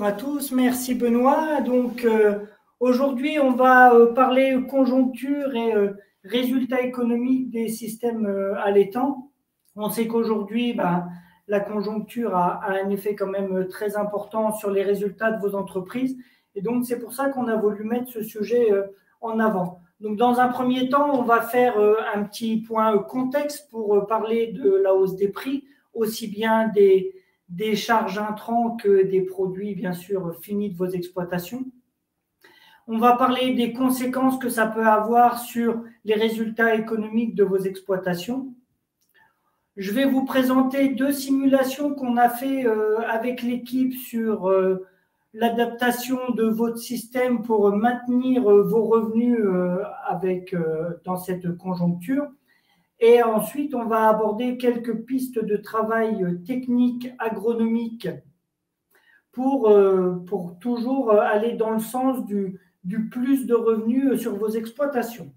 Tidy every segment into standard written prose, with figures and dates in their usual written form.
à tous, merci Benoît. Donc aujourd'hui, on va parler conjoncture et résultats économiques des systèmes allaitants. On sait qu'aujourd'hui, la conjoncture a un effet quand même très important sur les résultats de vos entreprises. Et donc, c'est pour ça qu'on a voulu mettre ce sujet en avant. Donc, dans un premier temps, on va faire un petit point contexte pour parler de la hausse des prix, aussi bien des charges intrants que des produits, bien sûr, finis de vos exploitations. On va parler des conséquences que ça peut avoir sur les résultats économiques de vos exploitations. Je vais vous présenter deux simulations qu'on a fait avec l'équipe sur l'adaptation de votre système pour maintenir vos revenus dans cette conjoncture. Et ensuite, on va aborder quelques pistes de travail technique, agronomique pour toujours aller dans le sens du plus de revenus sur vos exploitations.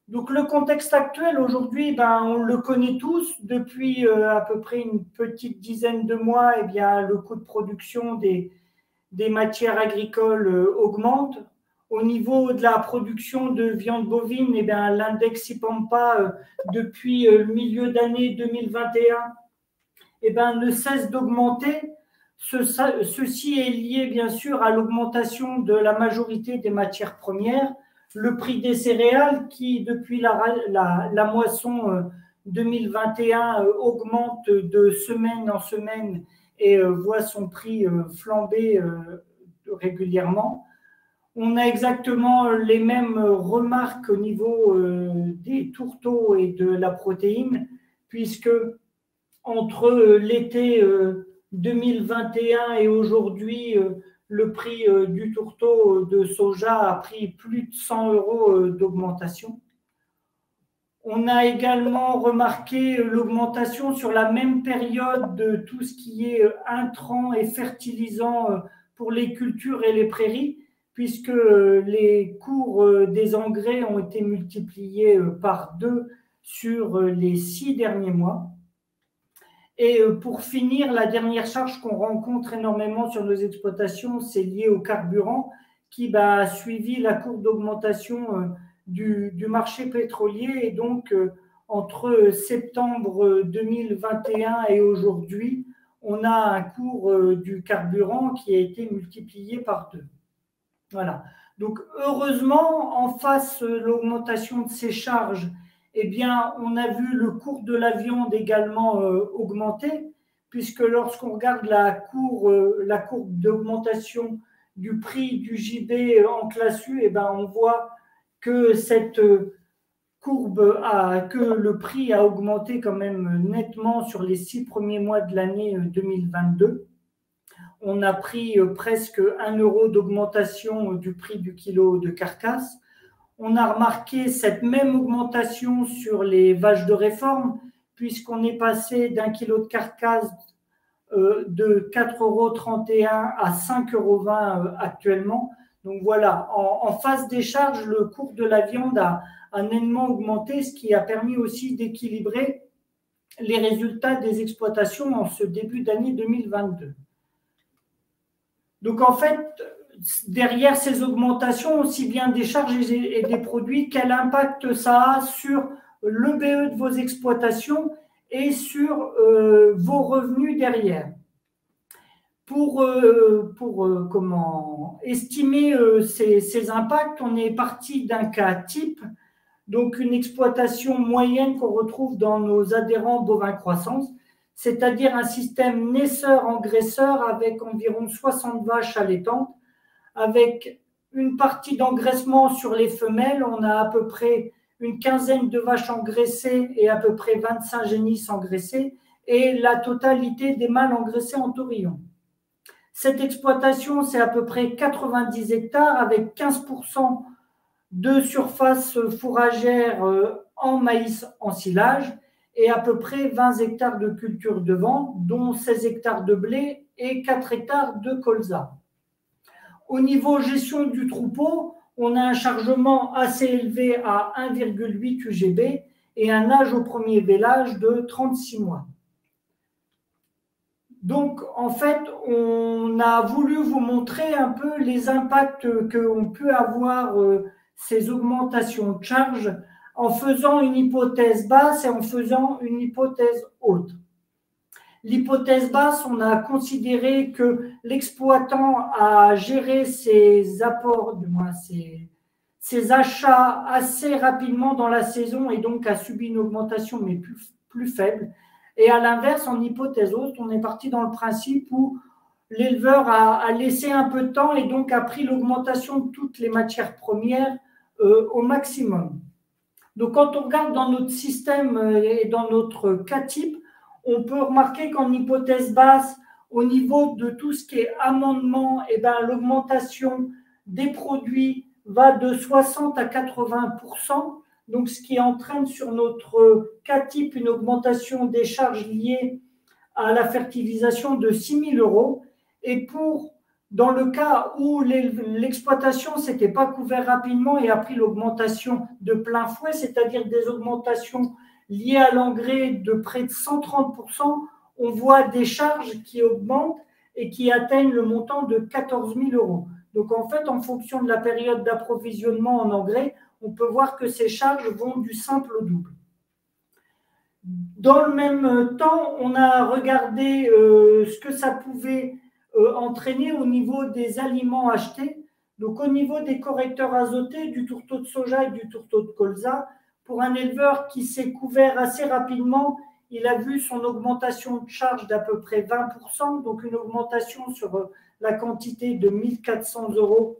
Donc, le contexte actuel aujourd'hui, on le connaît tous. Depuis à peu près une petite dizaine de mois, le coût de production des matières agricoles augmente. Au niveau de la production de viande bovine, l'index IPAMPA depuis le milieu d'année 2021 ne cesse d'augmenter. Ceci est lié bien sûr à l'augmentation de la majorité des matières premières, le prix des céréales qui depuis la moisson 2021 augmente de semaine en semaine et voit son prix flamber régulièrement. On a exactement les mêmes remarques au niveau des tourteaux et de la protéine, puisque entre l'été 2021 et aujourd'hui, le prix du tourteau de soja a pris plus de 100 € d'augmentation. On a également remarqué l'augmentation sur la même période de tout ce qui est intrants et fertilisants pour les cultures et les prairies, puisque les cours des engrais ont été multipliés par 2 sur les 6 derniers mois. Et pour finir, la dernière charge qu'on rencontre énormément sur nos exploitations, c'est lié au carburant qui a suivi la courbe d'augmentation du marché pétrolier. Et donc, entre septembre 2021 et aujourd'hui, on a un cours du carburant qui a été multiplié par 2. Voilà. Donc, heureusement, en face de l'augmentation de ces charges, on a vu le cours de la viande également augmenter, puisque lorsqu'on regarde la courbe d'augmentation du prix du JB en classe U, on voit que cette courbe que le prix a augmenté quand même nettement sur les 6 premiers mois de l'année 2022. On a pris presque 1 € d'augmentation du prix du kilo de carcasse. On a remarqué cette même augmentation sur les vaches de réforme, puisqu'on est passé d'un kilo de carcasse de 4,31 € à 5,20 € actuellement. Donc voilà, en face des charges, le cours de la viande a nettement augmenté, ce qui a permis aussi d'équilibrer les résultats des exploitations en ce début d'année 2022. Donc en fait, derrière ces augmentations, aussi bien des charges et des produits, quel impact ça a sur le BE de vos exploitations et sur vos revenus derrière. Pour estimer ces impacts, on est parti d'un cas type, donc une exploitation moyenne qu'on retrouve dans nos adhérents bovins croissance, c'est-à-dire un système naisseur-engraisseur avec environ 60 vaches allaitantes, avec une partie d'engraissement sur les femelles. On a à peu près une quinzaine de vaches engraissées et à peu près 25 génisses engraissées, et la totalité des mâles engraissés en taurillon. Cette exploitation, c'est à peu près 90 hectares avec 15% de surface fourragère en maïs en silage et à peu près 20 hectares de culture de vent, dont 16 hectares de blé et 4 hectares de colza. Au niveau gestion du troupeau, on a un chargement assez élevé à 1,8 UGB et un âge au premier vélage de 36 mois. Donc, en fait, on a voulu vous montrer un peu les impacts qu'ont pu avoir ces augmentations de charges en faisant une hypothèse basse et en faisant une hypothèse haute. L'hypothèse basse, on a considéré que l'exploitant a géré ses apports, du moins ses achats assez rapidement dans la saison et donc a subi une augmentation mais plus faible. Et à l'inverse, en hypothèse haute, on est parti dans le principe où l'éleveur a laissé un peu de temps et donc a pris l'augmentation de toutes les matières premières au maximum. Donc quand on regarde dans notre système et dans notre cas type, on peut remarquer qu'en hypothèse basse, au niveau de tout ce qui est amendement, eh ben, l'augmentation des produits va de 60 à 80%, donc ce qui entraîne sur notre cas type une augmentation des charges liées à la fertilisation de 6 000 euros. Et dans le cas où l'exploitation ne s'était pas couverte rapidement et a pris l'augmentation de plein fouet, c'est-à-dire des augmentations liées à l'engrais de près de 130%, on voit des charges qui augmentent et qui atteignent le montant de 14 000 euros. Donc en fait, en fonction de la période d'approvisionnement en engrais, on peut voir que ces charges vont du simple au double. Dans le même temps, on a regardé ce que ça pouvait entraîner au niveau des aliments achetés. Donc au niveau des correcteurs azotés, du tourteau de soja et du tourteau de colza, pour un éleveur qui s'est couvert assez rapidement, il a vu son augmentation de charge d'à peu près 20%, donc une augmentation sur la quantité de 1 400 euros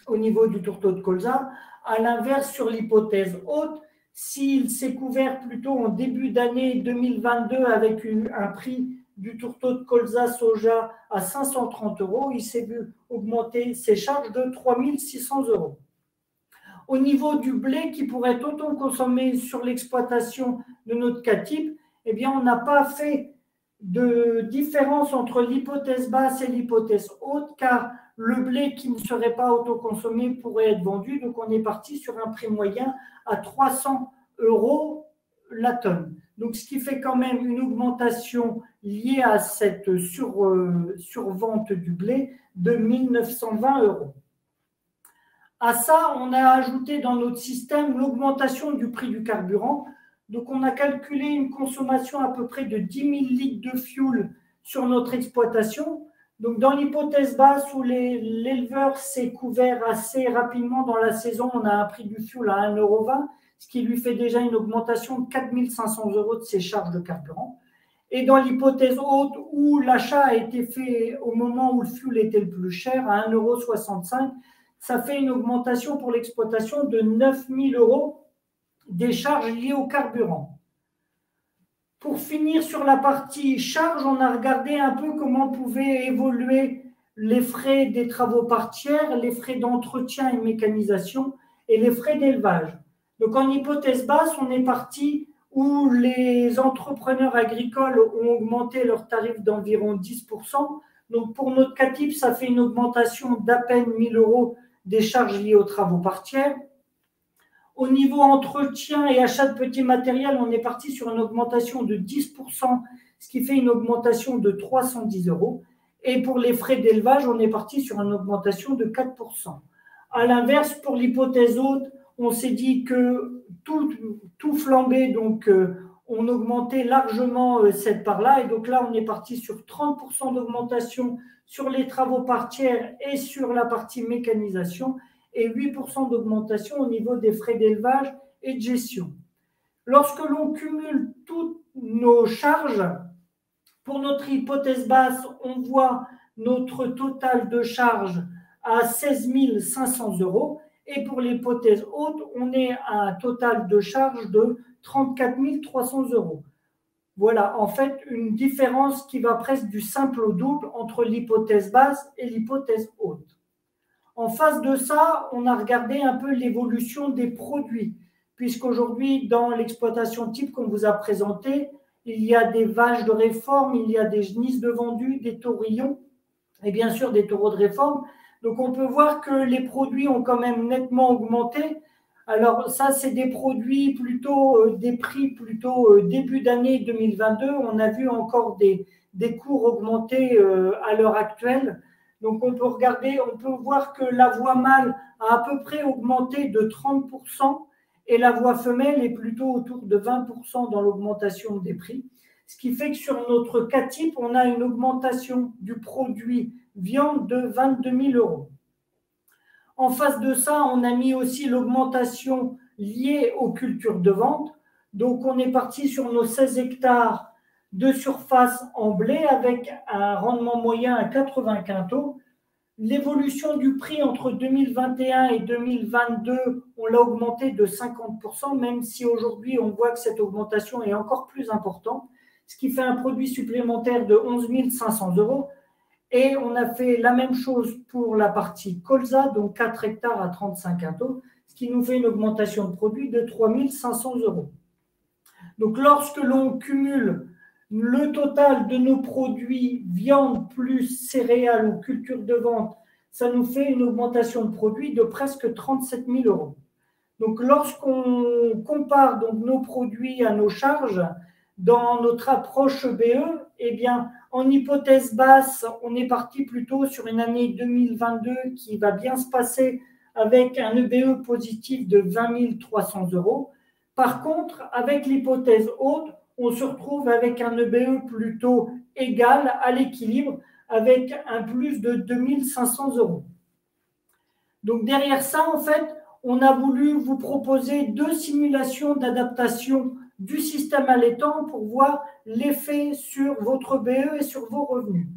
au niveau du tourteau de colza. À l'inverse, sur l'hypothèse haute, s'il s'est couvert plutôt en début d'année 2022 avec un prix du tourteau de colza soja à 530 euros, il s'est vu augmenter ses charges de 3 600 euros. Au niveau du blé qui pourrait être auto-consommé sur l'exploitation de notre cas type, eh bien, on n'a pas fait de différence entre l'hypothèse basse et l'hypothèse haute, car le blé qui ne serait pas autoconsommé pourrait être vendu. Donc, on est parti sur un prix moyen à 300 euros la tonne. Donc, ce qui fait quand même une augmentation liée à cette survente du blé de 1 920 euros. À ça, on a ajouté dans notre système l'augmentation du prix du carburant. Donc, on a calculé une consommation à peu près de 10 000 litres de fioul sur notre exploitation. Donc, dans l'hypothèse basse où l'éleveur s'est couvert assez rapidement dans la saison, on a un prix du fioul à 1,20 €, ce qui lui fait déjà une augmentation de 4 500 euros de ses charges de carburant. Et dans l'hypothèse haute où l'achat a été fait au moment où le fioul était le plus cher, à 1,65 €, ça fait une augmentation pour l'exploitation de 9 000 euros des charges liées au carburant. Pour finir sur la partie charges, on a regardé un peu comment pouvaient évoluer les frais des travaux par tiers, les frais d'entretien et mécanisation et les frais d'élevage. Donc en hypothèse basse, on est parti où les entrepreneurs agricoles ont augmenté leurs tarifs d'environ 10%. Donc pour notre cas type, ça fait une augmentation d'à peine 1 000 euros des charges liées aux travaux par tiers. Au niveau entretien et achat de petits matériels, on est parti sur une augmentation de 10%, ce qui fait une augmentation de 310 euros. Et pour les frais d'élevage, on est parti sur une augmentation de 4%. À l'inverse, pour l'hypothèse haute, on s'est dit que tout flambait, donc on augmentait largement cette part-là. Et donc là, on est parti sur 30% d'augmentation sur les travaux par tiers et sur la partie mécanisation et 8% d'augmentation au niveau des frais d'élevage et de gestion. Lorsque l'on cumule toutes nos charges, pour notre hypothèse basse, on voit notre total de charges à 16 500 euros et pour l'hypothèse haute, on est à un total de charges de 34 300 euros. Voilà, en fait, une différence qui va presque du simple au double entre l'hypothèse basse et l'hypothèse haute. En face de ça, on a regardé un peu l'évolution des produits, puisqu'aujourd'hui, dans l'exploitation type qu'on vous a présenté, il y a des vaches de réforme, il y a des genisses de vendus, des taurillons et bien sûr des taureaux de réforme. Donc on peut voir que les produits ont quand même nettement augmenté. Alors ça, c'est des produits plutôt, des prix plutôt début d'année 2022. On a vu encore des des cours augmentés à l'heure actuelle. Donc on peut regarder, on peut voir que la voie mâle a à peu près augmenté de 30% et la voie femelle est plutôt autour de 20% dans l'augmentation des prix. Ce qui fait que sur notre cas type, on a une augmentation du produit viande de 22 000 euros. En face de ça, on a mis aussi l'augmentation liée aux cultures de vente. Donc, on est parti sur nos 16 hectares de surface en blé avec un rendement moyen à 80 quintaux. L'évolution du prix entre 2021 et 2022, on l'a augmenté de 50%, même si aujourd'hui, on voit que cette augmentation est encore plus importante, ce qui fait un produit supplémentaire de 11 500 euros. Et on a fait la même chose pour la partie colza, donc 4 hectares à 35 quintaux, ce qui nous fait une augmentation de produit de 3 500 euros. Donc, lorsque l'on cumule le total de nos produits viande plus céréales ou culture de vente, ça nous fait une augmentation de produit de presque 37 000 euros. Donc, lorsqu'on compare donc nos produits à nos charges, dans notre approche EBE, eh bien, en hypothèse basse, on est parti plutôt sur une année 2022 qui va bien se passer avec un EBE positif de 20 300 euros. Par contre, avec l'hypothèse haute, on se retrouve avec un EBE plutôt égal à l'équilibre, avec un plus de 2 500 euros. Donc derrière ça, en fait, on a voulu vous proposer 2 simulations d'adaptation du système allaitant pour voir l'effet sur votre BE et sur vos revenus.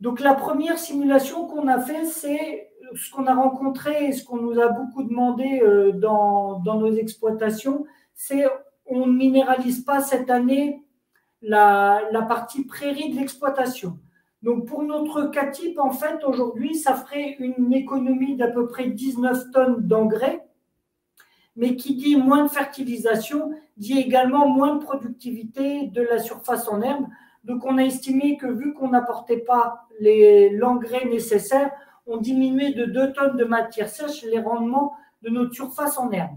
Donc la première simulation qu'on a fait, c'est ce qu'on a rencontré et ce qu'on nous a beaucoup demandé dans nos exploitations, c'est on ne minéralise pas cette année la partie prairie de l'exploitation. Donc pour notre cas type, en fait, aujourd'hui, ça ferait une économie d'à peu près 19 tonnes d'engrais, mais qui dit moins de fertilisation, dit également moins de productivité de la surface en herbe. Donc on a estimé que vu qu'on n'apportait pas l'engrais nécessaire, on diminuait de 2 tonnes de matière sèche les rendements de notre surface en herbe.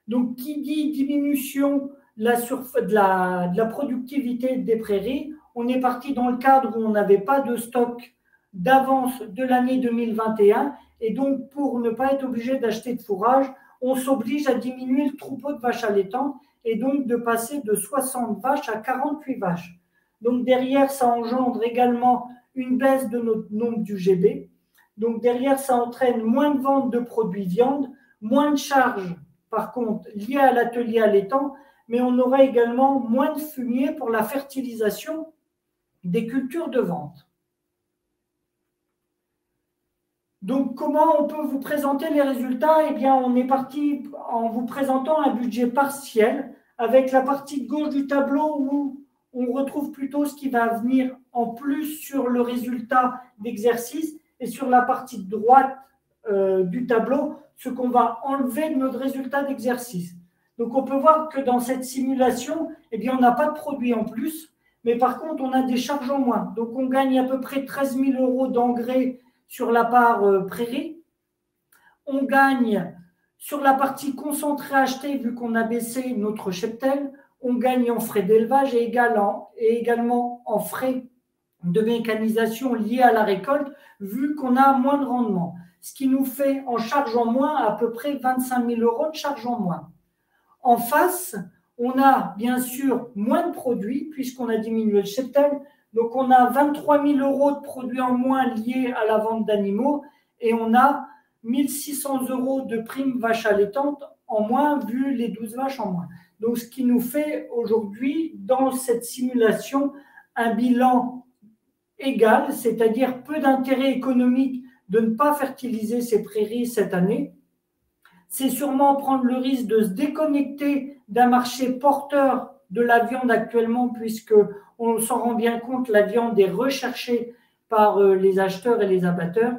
Donc qui dit diminution de la productivité des prairies, on est parti dans le cadre où on n'avait pas de stock d'avance de l'année 2021 et donc pour ne pas être obligé d'acheter de fourrage, on s'oblige à diminuer le troupeau de vaches allaitantes et donc de passer de 60 vaches à 48 vaches. Donc derrière, ça engendre également une baisse de notre nombre d'UGB. Donc derrière, ça entraîne moins de ventes de produits viande, moins de charges par contre liées à l'atelier allaitant, mais on aura également moins de fumier pour la fertilisation des cultures de vente. Donc, comment on peut vous présenter les résultats? Eh bien, on est parti en vous présentant un budget partiel avec la partie de gauche du tableau où on retrouve plutôt ce qui va venir en plus sur le résultat d'exercice et sur la partie de droite du tableau, ce qu'on va enlever de notre résultat d'exercice. Donc, on peut voir que dans cette simulation, eh bien, on n'a pas de produit en plus, mais par contre, on a des charges en moins. Donc, on gagne à peu près 13 000 euros d'engrais sur la part prairie. On gagne sur la partie concentrée achetée, vu qu'on a baissé notre cheptel. On gagne en frais d'élevage et également en frais de mécanisation liés à la récolte, vu qu'on a moins de rendement. Ce qui nous fait en charge en moins à peu près 25 000 euros de charge en moins. En face, on a bien sûr moins de produits, puisqu'on a diminué le cheptel. Donc, on a 23 000 euros de produits en moins liés à la vente d'animaux et on a 1 600 euros de primes vaches allaitantes en moins vu les 12 vaches en moins. Donc, ce qui nous fait aujourd'hui, dans cette simulation, un bilan égal, c'est-à-dire peu d'intérêt économique de ne pas fertiliser ces prairies cette année. C'est sûrement prendre le risque de se déconnecter d'un marché porteur de la viande actuellement, puisque on s'en rend bien compte, la viande est recherchée par les acheteurs et les abatteurs.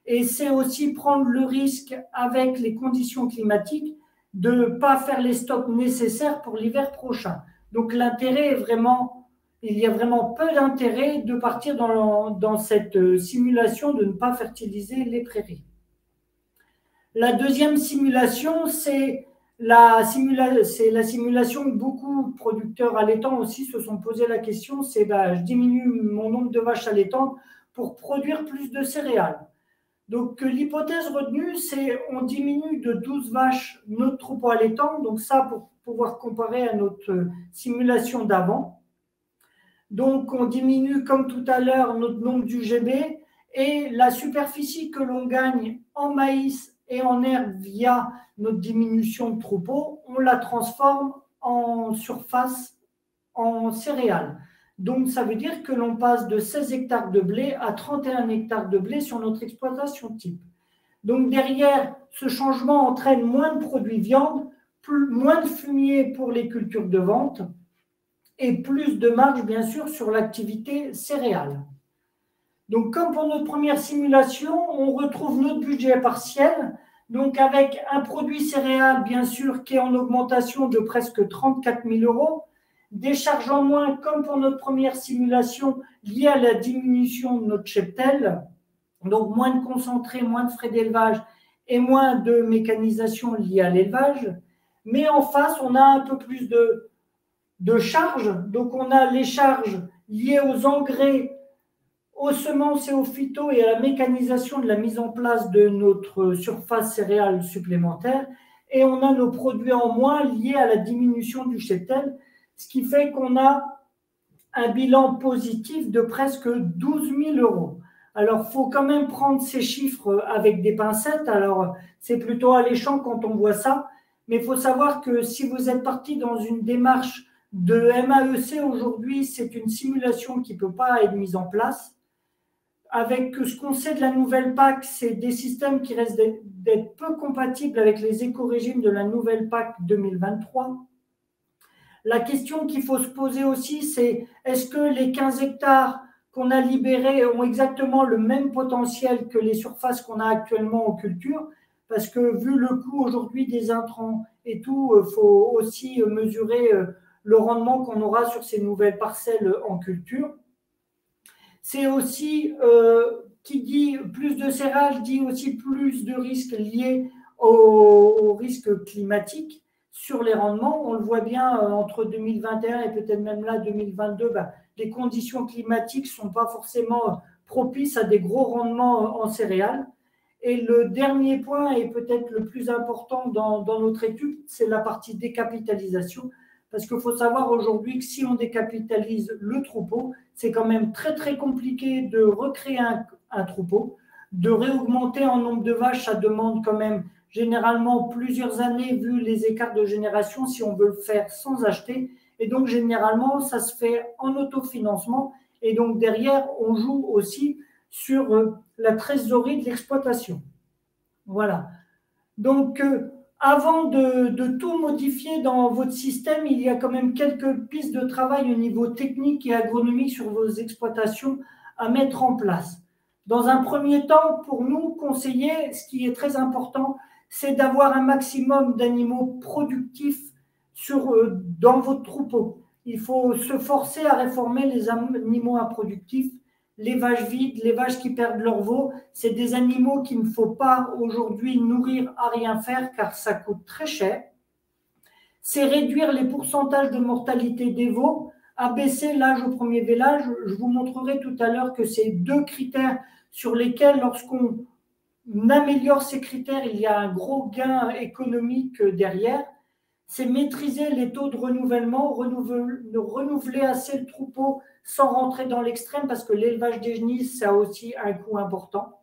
Et c'est aussi prendre le risque avec les conditions climatiques de ne pas faire les stocks nécessaires pour l'hiver prochain. Donc l'intérêt est vraiment, il y a vraiment peu d'intérêt de partir dans cette simulation de ne pas fertiliser les prairies. La deuxième simulation, c'est c'est la simulation que beaucoup de producteurs allaitants aussi se sont posé la question, c'est je diminue mon nombre de vaches allaitantes pour produire plus de céréales. Donc l'hypothèse retenue, c'est on diminue de 12 vaches notre troupeau allaitant, donc ça pour pouvoir comparer à notre simulation d'avant. Donc on diminue comme tout à l'heure notre nombre d'UGB et la superficie que l'on gagne en maïs et en herbe via notre diminution de troupeau, on la transforme en surface en céréales. Donc ça veut dire que l'on passe de 16 hectares de blé à 31 hectares de blé sur notre exploitation type. Donc derrière, ce changement entraîne moins de produits viande, moins de fumier pour les cultures de vente et plus de marge, bien sûr, sur l'activité céréale. Donc, comme pour notre première simulation, on retrouve notre budget partiel, donc avec un produit céréal, bien sûr, qui est en augmentation de presque 34 000 €, des charges en moins, comme pour notre première simulation, liées à la diminution de notre cheptel, donc moins de concentré, moins de frais d'élevage et moins de mécanisation liée à l'élevage. Mais en face, on a un peu plus de charges. Donc, on a les charges liées aux engrais, aux semences et aux phytos et à la mécanisation de la mise en place de notre surface céréale supplémentaire. Et on a nos produits en moins liés à la diminution du cheptel, ce qui fait qu'on a un bilan positif de presque 12 000 €. Alors, il faut quand même prendre ces chiffres avec des pincettes. Alors, c'est plutôt alléchant quand on voit ça. Mais il faut savoir que si vous êtes parti dans une démarche de MAEC aujourd'hui, c'est une simulation qui ne peut pas être mise en place. Avec ce qu'on sait de la nouvelle PAC, c'est des systèmes qui restent d'être peu compatibles avec les éco-régimes de la nouvelle PAC 2023. La question qu'il faut se poser aussi, c'est est-ce que les 15 hectares qu'on a libérés ont exactement le même potentiel que les surfaces qu'on a actuellement en culture? Parce que vu le coût aujourd'hui des intrants et tout, il faut aussi mesurer le rendement qu'on aura sur ces nouvelles parcelles en culture. C'est aussi, qui dit plus de serrage, dit aussi plus de risques liés au risque climatique sur les rendements. On le voit bien entre 2021 et peut-être même là 2022, les conditions climatiques ne sont pas forcément propices à des gros rendements en céréales. Et le dernier point, et peut-être le plus important dans notre étude, c'est la partie décapitalisation. Parce qu'il faut savoir aujourd'hui que si on décapitalise le troupeau, c'est quand même très très compliqué de recréer un troupeau, de réaugmenter en nombre de vaches, ça demande quand même généralement plusieurs années vu les écarts de génération si on veut le faire sans acheter. Et donc généralement, ça se fait en autofinancement. Et donc derrière, on joue aussi sur la trésorerie de l'exploitation. Voilà. Donc, avant de tout modifier dans votre système, il y a quand même quelques pistes de travail au niveau technique et agronomique sur vos exploitations à mettre en place. Dans un premier temps, pour nous, conseillers, ce qui est très important, c'est d'avoir un maximum d'animaux productifs dans votre troupeau. Il faut se forcer à réformer les animaux improductifs, les vaches vides, les vaches qui perdent leur veau. C'est des animaux qu'il ne faut pas aujourd'hui nourrir à rien faire car ça coûte très cher. C'est réduire les pourcentages de mortalité des veaux, abaisser l'âge au premier vélage. Je vous montrerai tout à l'heure que c'est deux critères sur lesquels, lorsqu'on améliore ces critères, il y a un gros gain économique derrière. C'est maîtriser les taux de renouvellement, renouveler assez le troupeau sans rentrer dans l'extrême parce que l'élevage des genisses, ça a aussi un coût important.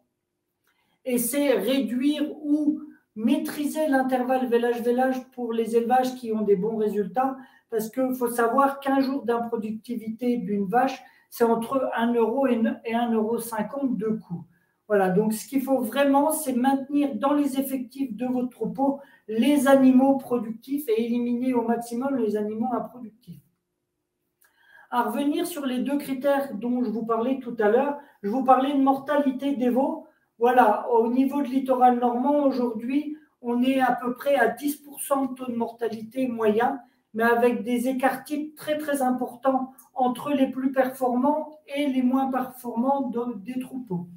Et c'est réduire ou maîtriser l'intervalle vélage-vélage pour les élevages qui ont des bons résultats parce qu'il faut savoir qu'un jour d'improductivité d'une vache, c'est entre 1 € et 1,50 € de coût. Voilà, donc ce qu'il faut vraiment, c'est maintenir dans les effectifs de votre troupeau les animaux productifs et éliminer au maximum les animaux improductifs. À revenir sur les deux critères dont je vous parlais tout à l'heure, je vous parlais de mortalité des veaux. Voilà, au niveau de littoral normand, aujourd'hui, on est à peu près à 10% de taux de mortalité moyen, mais avec des écarts types très très importants entre les plus performants et les moins performants des troupeaux.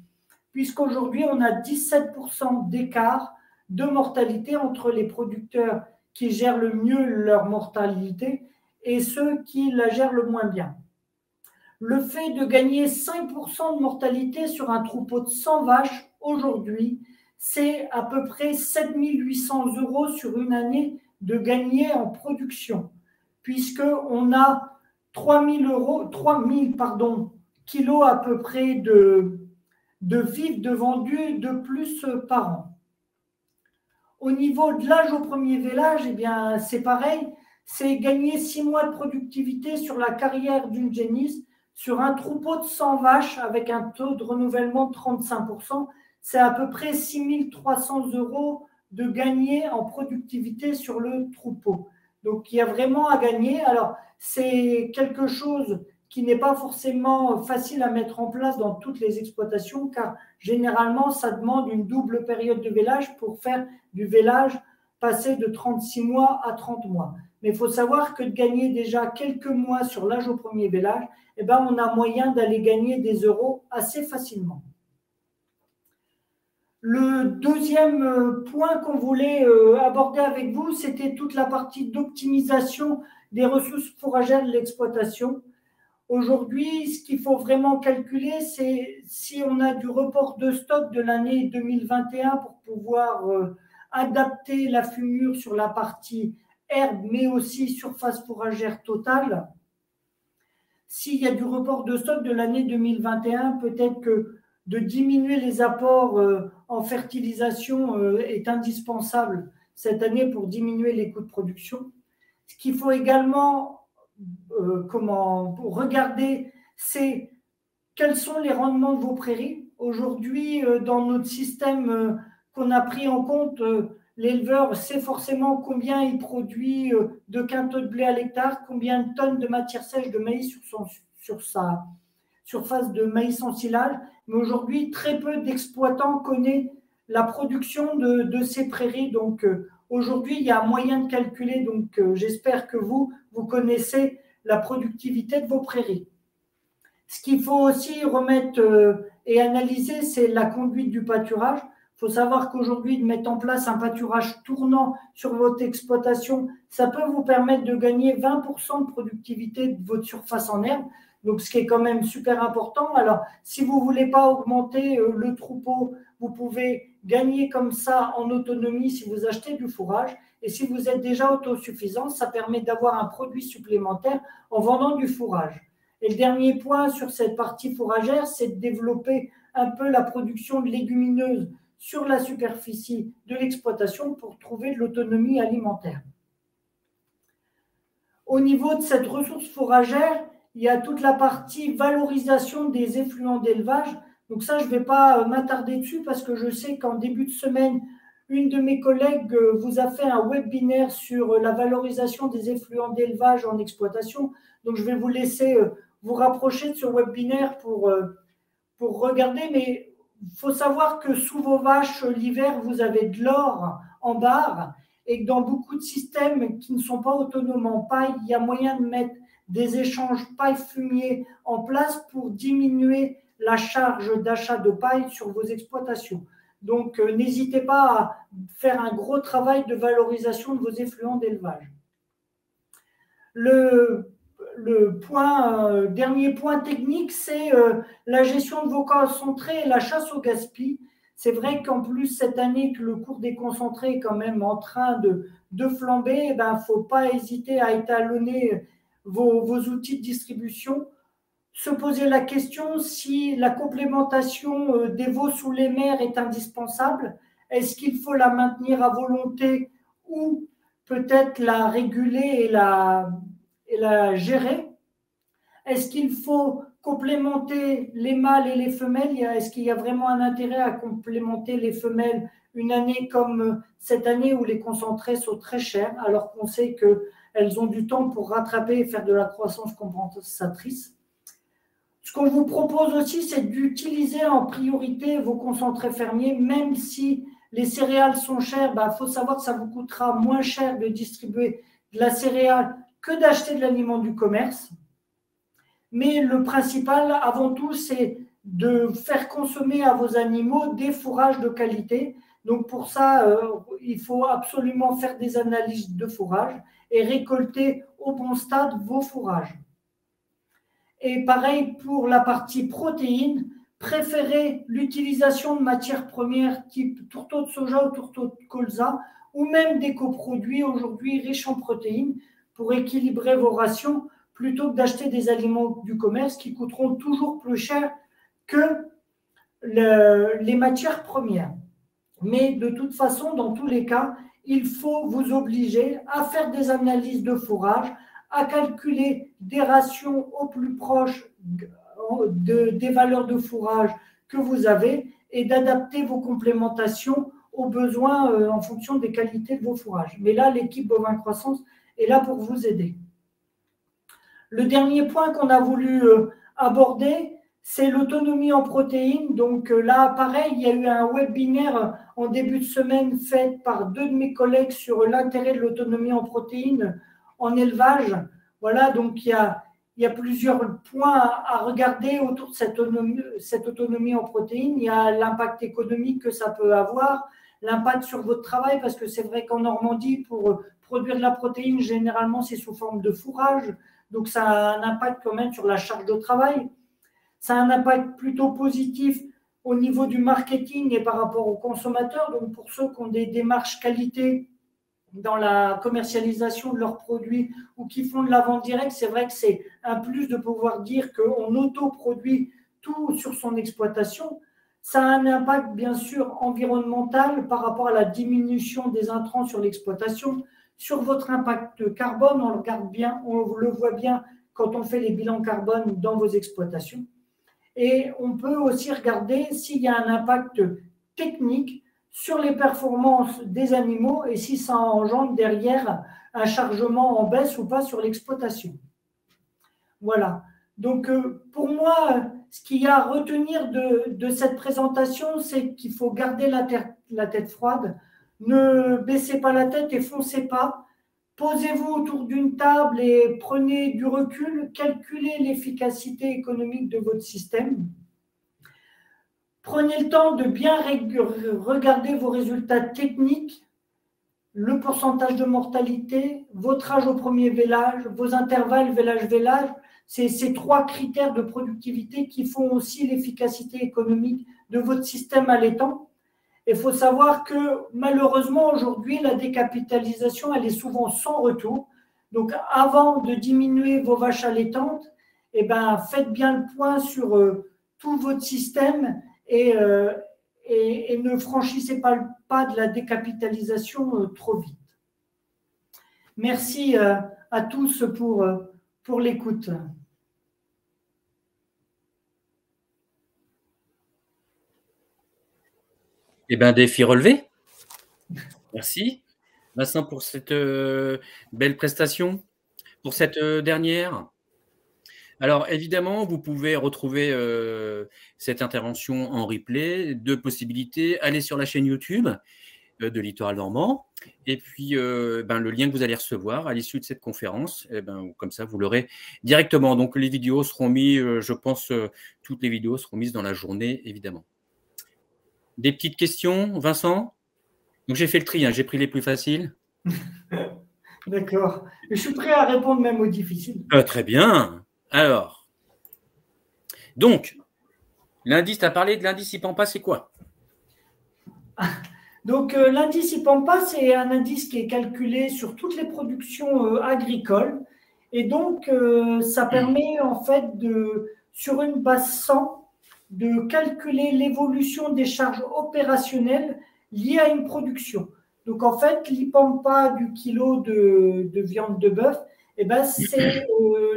Puisqu'aujourd'hui, on a 17% d'écart de mortalité entre les producteurs qui gèrent le mieux leur mortalité et ceux qui la gèrent le moins bien. Le fait de gagner 5% de mortalité sur un troupeau de 100 vaches aujourd'hui, c'est à peu près 7 800 € sur une année de gagner en production, puisqu'on a 3000 kilos à peu près de vivres de vendus de plus par an. Au niveau de l'âge au premier vélage, eh bien, c'est pareil, c'est gagner 6 mois de productivité sur la carrière d'une génisse, sur un troupeau de 100 vaches avec un taux de renouvellement de 35%, c'est à peu près 6 300 € de gagner en productivité sur le troupeau. Donc, il y a vraiment à gagner. Alors, c'est quelque chose qui n'est pas forcément facile à mettre en place dans toutes les exploitations, car généralement, ça demande une double période de vélage pour faire du vélage passer de 36 mois à 30 mois. Mais il faut savoir que de gagner déjà quelques mois sur l'âge au premier vélage, eh ben, on a moyen d'aller gagner des euros assez facilement. Le deuxième point qu'on voulait aborder avec vous, c'était toute la partie d'optimisation des ressources fourragères de l'exploitation. Aujourd'hui, ce qu'il faut vraiment calculer, c'est si on a du report de stock de l'année 2021 pour pouvoir adapter la fumure sur la partie herbe, mais aussi surface fourragère totale. S'il y a du report de stock de l'année 2021, peut-être que de diminuer les apports en fertilisation est indispensable cette année pour diminuer les coûts de production. Ce qu'il faut également regarder, c'est quels sont les rendements de vos prairies. Aujourd'hui, dans notre système qu'on a pris en compte, l'éleveur sait forcément combien il produit de quintaux de blé à l'hectare, combien de tonnes de matière sèche de maïs sur sa surface de maïs en silage. Mais aujourd'hui, très peu d'exploitants connaissent la production de ces prairies. Donc, aujourd'hui, il y a un moyen de calculer. Donc, j'espère que vous connaissez la productivité de vos prairies. Ce qu'il faut aussi remettre et analyser, c'est la conduite du pâturage. Il faut savoir qu'aujourd'hui, de mettre en place un pâturage tournant sur votre exploitation, ça peut vous permettre de gagner 20% de productivité de votre surface en herbe. Donc, ce qui est quand même super important. Alors, si vous ne voulez pas augmenter le troupeau, vous pouvez gagner comme ça en autonomie si vous achetez du fourrage. Et si vous êtes déjà autosuffisant, ça permet d'avoir un produit supplémentaire en vendant du fourrage. Et le dernier point sur cette partie fourragère, c'est de développer un peu la production de légumineuses sur la superficie de l'exploitation pour trouver de l'autonomie alimentaire. Au niveau de cette ressource fourragère, il y a toute la partie valorisation des effluents d'élevage. Donc ça, je ne vais pas m'attarder dessus parce que je sais qu'en début de semaine, une de mes collègues vous a fait un webinaire sur la valorisation des effluents d'élevage en exploitation. Donc je vais vous laisser vous rapprocher de ce webinaire pour regarder. Mais il faut savoir que sous vos vaches, l'hiver, vous avez de l'or en barre et que dans beaucoup de systèmes qui ne sont pas autonomes en paille, il y a moyen de mettre des échanges paille-fumier en place pour diminuer la charge d'achat de paille sur vos exploitations. Donc, n'hésitez pas à faire un gros travail de valorisation de vos effluents d'élevage. Le dernier point technique, c'est la gestion de vos concentrés et la chasse au gaspillage. C'est vrai qu'en plus, cette année, que le cours des concentrés est quand même en train de flamber, il ne faut pas hésiter à étalonner vos outils de distribution. Se poser la question si la complémentation des veaux sous les mers est indispensable. Est-ce qu'il faut la maintenir à volonté ou peut-être la réguler et la gérer? Est-ce qu'il faut complémenter les mâles et les femelles? Est-ce qu'il y a vraiment un intérêt à complémenter les femelles une année comme cette année où les concentrés sont très chers, alors qu'on sait qu'elles ont du temps pour rattraper et faire de la croissance compensatrice? Ce qu'on vous propose aussi, c'est d'utiliser en priorité vos concentrés fermiers, même si les céréales sont chères. Il faut savoir que ça vous coûtera moins cher de distribuer de la céréale que d'acheter de l'aliment du commerce. Mais le principal, avant tout, c'est de faire consommer à vos animaux des fourrages de qualité, Donc pour ça, il faut absolument faire des analyses de fourrage et récolter au bon stade vos fourrages. Et pareil pour la partie protéines, préférez l'utilisation de matières premières type tourteau de soja ou tourteau de colza, ou même des coproduits aujourd'hui riches en protéines pour équilibrer vos rations, plutôt que d'acheter des aliments du commerce qui coûteront toujours plus cher que les matières premières. Mais de toute façon, dans tous les cas, il faut vous obliger à faire des analyses de fourrage, à calculer des rations au plus proche des valeurs de fourrage que vous avez et d'adapter vos complémentations aux besoins en fonction des qualités de vos fourrages. Mais là, l'équipe Bovin Croissance est là pour vous aider. Le dernier point qu'on a voulu aborder, c'est l'autonomie en protéines. Donc là, pareil, il y a eu un webinaire en début de semaine fait par 2 de mes collègues sur l'intérêt de l'autonomie en protéines en élevage. Voilà, donc il y a plusieurs points à regarder autour de cette autonomie en protéines. Il y a l'impact économique que ça peut avoir, l'impact sur votre travail, parce que c'est vrai qu'en Normandie, pour produire de la protéine, généralement, c'est sous forme de fourrage. Donc ça a un impact quand même sur la charge de travail. Ça a un impact plutôt positif au niveau du marketing et par rapport aux consommateurs. Donc pour ceux qui ont des démarches qualité dans la commercialisation de leurs produits ou qui font de la vente directe, c'est vrai que c'est un plus de pouvoir dire qu'on autoproduit tout sur son exploitation. Ça a un impact bien sûr environnemental par rapport à la diminution des intrants sur l'exploitation, sur votre impact carbone, on le regarde bien, on le voit bien quand on fait les bilans carbone dans vos exploitations. Et on peut aussi regarder s'il y a un impact technique sur les performances des animaux et si ça engendre derrière un chargement en baisse ou pas sur l'exploitation. Voilà. Donc, pour moi, ce qu'il y a à retenir de cette présentation, c'est qu'il faut garder la tête froide. Ne baissez pas la tête et foncez pas. Posez-vous autour d'une table et prenez du recul. Calculez l'efficacité économique de votre système. Prenez le temps de bien regarder vos résultats techniques, le pourcentage de mortalité, votre âge au premier vélage, vos intervalles vélage-vélage. C'est ces 3 critères de productivité qui font aussi l'efficacité économique de votre système allaitant. Il faut savoir que malheureusement aujourd'hui, la décapitalisation, elle est souvent sans retour. Donc avant de diminuer vos vaches allaitantes, eh ben, faites bien le point sur tout votre système et ne franchissez pas le pas de la décapitalisation trop vite. Merci à tous pour l'écoute. Eh bien, défi relevé. Merci, Vincent, pour cette belle prestation, pour cette dernière. Alors, évidemment, vous pouvez retrouver cette intervention en replay. 2 possibilités. Allez sur la chaîne YouTube de Littoral Normand. Et puis, le lien que vous allez recevoir à l'issue de cette conférence, comme ça, vous l'aurez directement. Donc, les vidéos seront mises, je pense, toutes les vidéos seront mises dans la journée, évidemment. Des petites questions, Vincent? Donc, j'ai fait le tri, hein, j'ai pris les plus faciles. D'accord. Je suis prêt à répondre même aux difficiles. Très bien. Alors, donc, l'indice, tu as parlé de l'indice IPAMPA, c'est quoi? Donc, l'indice IPAMPA, c'est un indice qui est calculé sur toutes les productions agricoles. Et donc, ça permet en fait, sur une base 100, de calculer l'évolution des charges opérationnelles liées à une production. Donc, en fait, l'IPAMPA du kilo de viande de bœuf, c'est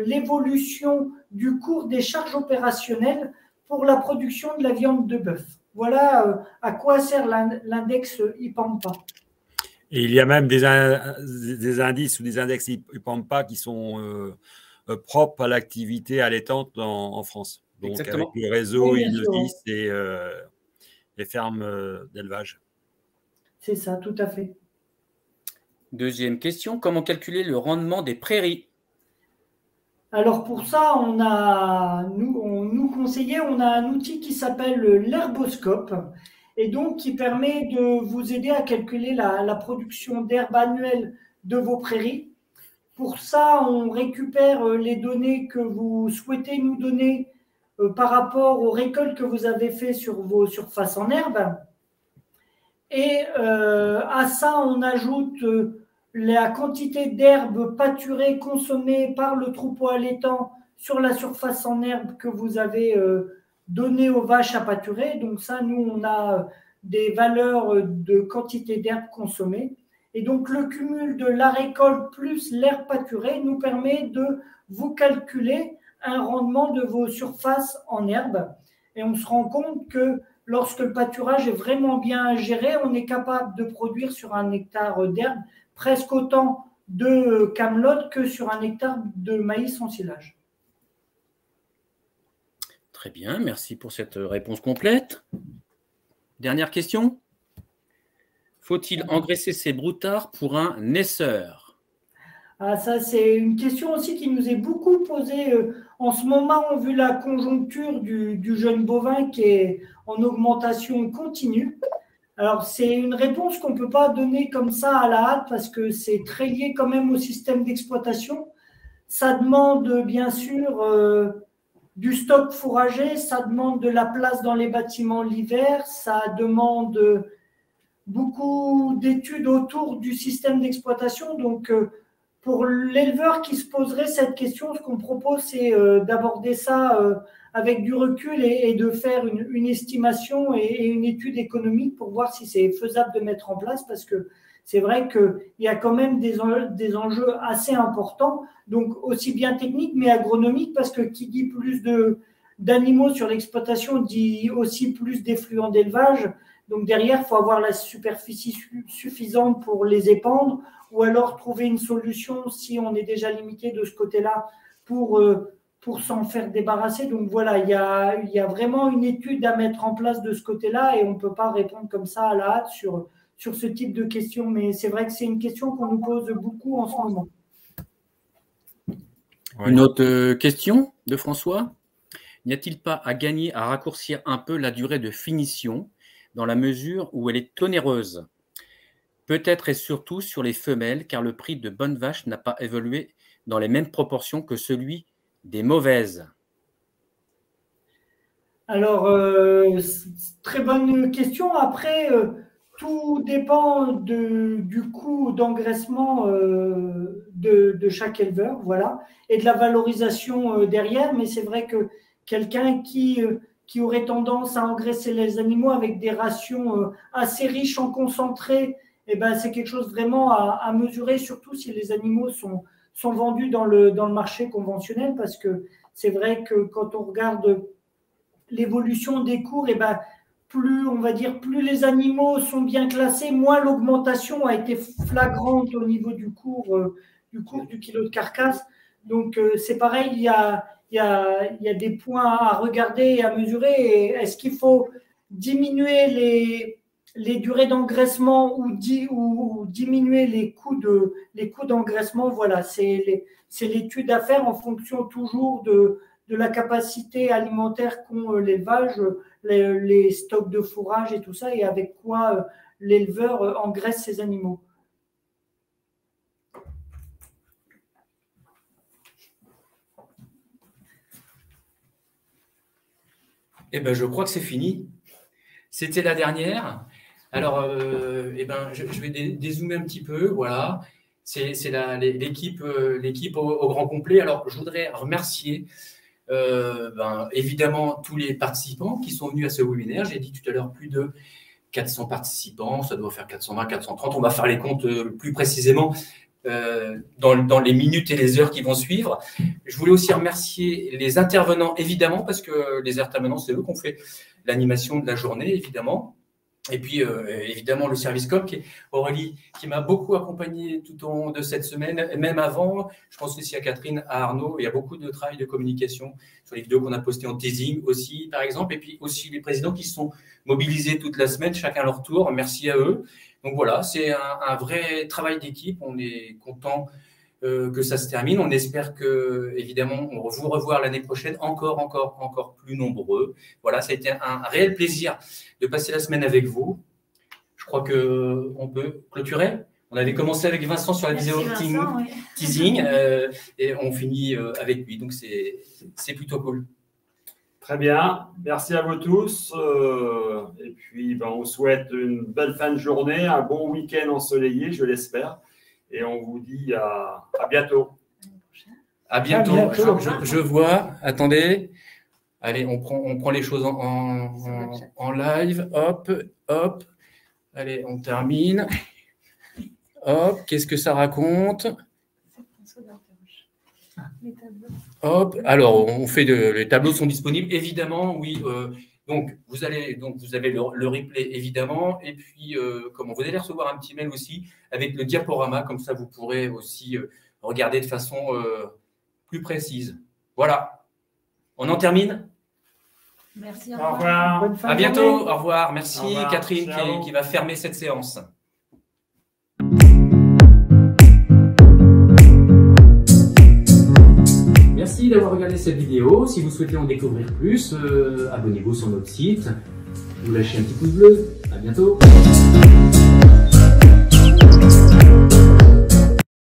l'évolution du cours des charges opérationnelles pour la production de la viande de bœuf. Voilà à quoi sert l'index IPAMPA. Et il y a même des indices ou des index IPAMPA qui sont propres à l'activité allaitante en France. Donc, exactement, avec le réseau INOSIS et les fermes d'élevage. C'est ça, tout à fait. Deuxième question, comment calculer le rendement des prairies? Alors pour ça, on nous conseillait, on a un outil qui s'appelle l'herboscope. et donc qui permet de vous aider à calculer la production d'herbe annuelle de vos prairies. Pour ça, on récupère les données que vous souhaitez nous donner par rapport aux récoltes que vous avez faites sur vos surfaces en herbe. Et à ça, on ajoute la quantité d'herbe pâturée consommée par le troupeau allaitant sur la surface en herbe que vous avez donnée aux vaches à pâturer. Donc ça, nous, on a des valeurs de quantité d'herbe consommée. Et donc, le cumul de la récolte plus l'herbe pâturée nous permet de vous calculer un rendement de vos surfaces en herbe. Et on se rend compte que lorsque le pâturage est vraiment bien géré, on est capable de produire sur un hectare d'herbe presque autant de camelote que sur un hectare de maïs en silage. Très bien, merci pour cette réponse complète. Dernière question. Faut-il engraisser ses broutards pour un naisseur? Ah, ça, c'est une question aussi qui nous est beaucoup posée en ce moment, vu la conjoncture du jeune bovin qui est en augmentation continue. Alors, c'est une réponse qu'on ne peut pas donner comme ça à la hâte parce que c'est très lié quand même au système d'exploitation. Ça demande bien sûr du stock fourrager, ça demande de la place dans les bâtiments l'hiver, ça demande beaucoup d'études autour du système d'exploitation. Donc, pour l'éleveur qui se poserait cette question, ce qu'on propose, c'est d'aborder ça avec du recul et de faire une estimation et une étude économique pour voir si c'est faisable de mettre en place, parce que c'est vrai qu'il y a quand même des enjeux assez importants, donc aussi bien techniques mais agronomiques, parce que qui dit plus d'animaux sur l'exploitation dit aussi plus d'effluents d'élevage. Donc derrière, il faut avoir la superficie suffisante pour les épandre, ou alors trouver une solution si on est déjà limité de ce côté-là pour s'en faire débarrasser. Donc voilà, il y a vraiment une étude à mettre en place de ce côté-là et on ne peut pas répondre comme ça à la hâte sur ce type de questions. Mais c'est vrai que c'est une question qu'on nous pose beaucoup en ce moment. Une autre question de François. N'y a-t-il pas à gagner à raccourcir un peu la durée de finition dans la mesure où elle est onéreuse? Peut-être et surtout sur les femelles, car le prix de bonnes vaches n'a pas évolué dans les mêmes proportions que celui des mauvaises. Alors, très bonne question. Après, tout dépend du coût d'engraissement de chaque éleveur, voilà, et de la valorisation derrière. Mais c'est vrai que quelqu'un qui aurait tendance à engraisser les animaux avec des rations assez riches en concentré, eh ben, c'est quelque chose vraiment à mesurer, surtout si les animaux sont vendus dans le marché conventionnel, parce que c'est vrai que quand on regarde l'évolution des cours, eh ben, plus les animaux sont bien classés, moins l'augmentation a été flagrante au niveau du cours du kilo de carcasse. Donc, c'est pareil, il y a des points à regarder et à mesurer. Est-ce qu'il faut diminuer les durées d'engraissement ou diminuer les coûts d'engraissement? Voilà, c'est l'étude à faire en fonction toujours de la capacité alimentaire qu'ont l'élevage, les stocks de fourrage et tout ça, et avec quoi l'éleveur engraisse ses animaux. Eh ben, je crois que c'est fini. C'était la dernière. Alors, je vais dézoomer un petit peu. Voilà, c'est l'équipe au grand complet. Alors, je voudrais remercier évidemment tous les participants qui sont venus à ce webinaire. J'ai dit tout à l'heure plus de 400 participants, ça doit faire 420, 430. On va faire les comptes plus précisément dans les minutes et les heures qui vont suivre. Je voulais aussi remercier les intervenants, évidemment, parce que les intervenants, c'est eux qui ont fait l'animation de la journée, évidemment. Et puis, évidemment, le service COP, Aurélie, qui m'a beaucoup accompagné tout au long de cette semaine, même avant. Je pense aussi à Catherine, à Arnaud. Il y a beaucoup de travail de communication sur les vidéos qu'on a postées en teasing aussi, par exemple. Et puis aussi les présidents qui se sont mobilisés toute la semaine, chacun à leur tour. Merci à eux. Donc voilà, c'est un vrai travail d'équipe. On est content que ça se termine. On espère que, évidemment, on vous revoir l'année prochaine encore plus nombreux. Voilà, ça a été un réel plaisir de passer la semaine avec vous. Je crois qu'on peut clôturer. On avait commencé avec Vincent sur la vidéo teasing et on finit avec lui. Donc, c'est plutôt cool. Très bien. Merci à vous tous. Et puis, on vous souhaite une belle fin de journée, un bon week-end ensoleillé, je l'espère. Et on vous dit à bientôt. À bientôt. Je vois. Attendez. Allez, on prend les choses en live. Hop, hop. Allez, on termine. Hop, qu'est-ce que ça raconte? Hop, alors on fait les tableaux sont disponibles, évidemment, oui. Donc vous avez le replay, évidemment, et puis comment vous allez recevoir un petit mail aussi avec le diaporama, comme ça vous pourrez aussi regarder de façon plus précise. Voilà, on en termine. Merci, au revoir. À bientôt, au revoir. Merci au revoir. Catherine qui va fermer cette séance. Merci d'avoir regardé cette vidéo. Si vous souhaitez en découvrir plus, abonnez-vous sur notre site. Vous lâchez un petit pouce bleu. À bientôt.